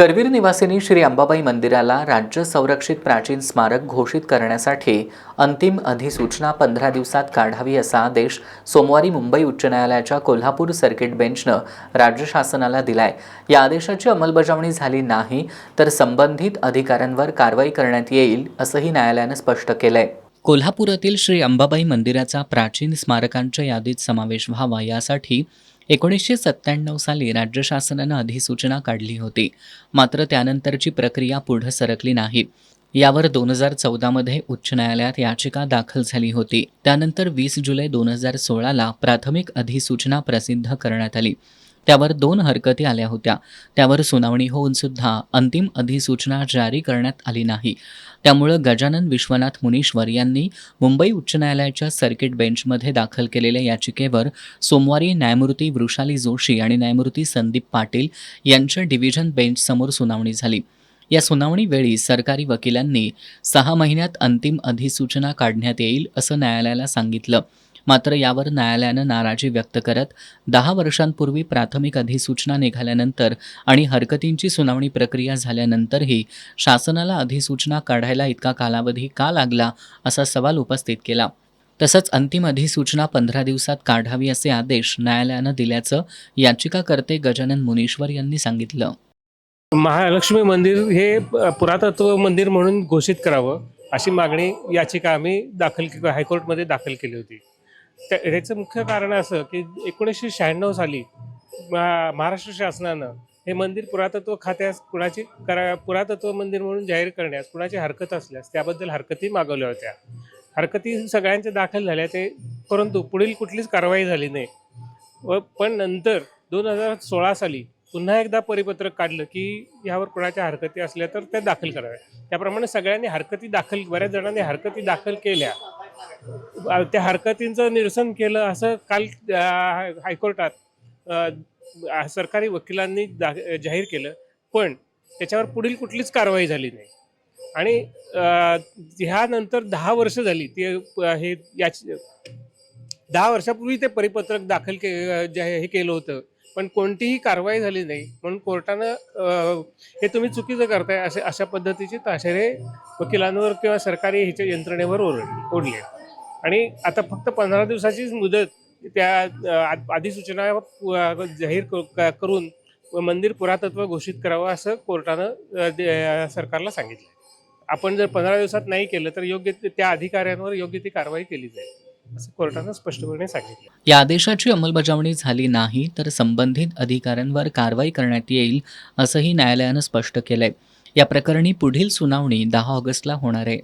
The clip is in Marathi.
करवीर निवासिनी श्री अंबाबाई मंदिराला राज्य संरक्षित प्राचीन स्मारक घोषित करण्यासाठी अंतिम अधिसूचना 15 दिवसात काढावी असा आदेश सोमवारी मुंबई उच्च न्यायालयाच्या कोल्हापूर सर्किट बेंचनं राज्य शासनाला दिलाय। या आदेशाची अंमलबजावणी झाली नाही तर संबंधित अधिकाऱ्यांवर कारवाई करण्यात येईल असंही न्यायालयानं स्पष्ट केलंय। कोल्हापुरातील श्री अंबाबाई मंदिराचा प्राचीन स्मारकांच्या यादीत समावेश व्हावा यासाठी 1997 साली राज्य शासनानं अधिसूचना काढली होती। मात्र त्यानंतरची प्रक्रिया पुढे सरकली नाही। यावर 2014 मध्ये उच्च न्यायालयात याचिका दाखल झाली होती। त्यानंतर 20 जुलै 2016ला प्राथमिक अधिसूचना प्रसिद्ध करण्यात आली। त्यावर 2 हरकती आल्या होत्या। त्यावर सुनावणी होऊन सुद्धा अंतिम अधिसूचना जारी करण्यात आली नाही। त्यामुळे गजानन विश्वनाथ मुनीश्वर यांनी मुंबई उच्च न्यायालयाच्या सर्किट बेंचमध्ये दाखल केलेल्या याचिकेवर सोमवारी न्यायमूर्ती वृषाली जोशी आणि न्यायमूर्ती संदीप पाटील यांच्या डिव्हिजन बेंचसमोर सुनावणी झाली। या सुनावणीवेळी सरकारी वकिलांनी 6 महिन्यात अंतिम अधिसूचना काढण्यात येईल असं न्यायालयाला सांगितलं। मात्र यावर न्यायालयानं नाराजी व्यक्त करत 10 वर्षांपूर्वी प्राथमिक अधिसूचना निघाल्यानंतर आणि हरकतींची सुनावणी प्रक्रिया झाल्यानंतरही शासनाला अधिसूचना काढायला इतका कालावधी का लागला असा सवाल उपस्थित केला। तसंच अंतिम अधिसूचना 15 दिवसात काढावी असे आदेश न्यायालयानं दिल्याचं याचिकाकर्ते गजानन मुनीश्वर यांनी सांगितलं। महालक्ष्मी मंदिर हे पुरातत्व मंदिर म्हणून घोषित करावं अशी मागणी याचिका आम्ही हायकोर्टमध्ये दाखल केली होती। त्याचं मुख्य कारण असं की 1996 साली महाराष्ट्र शासनानं हे मंदिर पुरातत्व खात्यास पुरातत्व मंदिर म्हणून जाहीर करण्यास कुणाची हरकत असल्यास त्याबद्दल हरकती मागवल्या होत्या। हरकती सगळ्यांच्या दाखल झाल्या परंतु पुढील कुठलीच कारवाई झाली नाही। पण नंतर 2016 साली पुन्हा एकदा परिपत्रक काढलं की यावर कुणाच्या हरकती असल्या तर त्या दाखल कराव्या। त्याप्रमाणे सगळ्यांनी बऱ्याच जणांनी हरकती दाखल केल्या। त्या हरकतींचं निरसन केलं असं काल हायकोर्टात सरकारी वकिलांनी जाहीर केलं, पण त्याच्यावर पुढील कुठलीच कारवाई झाली नाही। आणि ह्यानंतर 10 वर्ष झाली ते 10 वर्षापूर्वी ते परिपत्रक दाखल हे केलं होतं, पण कोणतीही कारवाई झाली नाही। म्हणून कोर्टानं हे तुम्ही चुकीचं करताय अशा पद्धतीचे ताशेरे वकिलांवर किंवा सरकारी ह्याच्या यंत्रणेवर ओढले। आणि आता फक्त 15 दिवसाचीच मुदत त्या अधिसूचना जाहीर करून मंदिर पुरातत्व घोषित करावं असं कोर्टानं सरकारला सांगितलं। आपण जर 15 दिवसात नाही केलं तर योग्य त्या अधिकाऱ्यांवर योग्य ती कारवाई केली जाईल असं कोर्टानं स्पष्टपणे सांगितलं। या आदेशाची अंमलबजावणी झाली नाही तर संबंधित अधिकाऱ्यांवर कारवाई करण्यात येईल असंही न्यायालयानं स्पष्ट केलंय। या प्रकरणी पुढील सुनावणी 10 ऑगस्टला होणार आहे।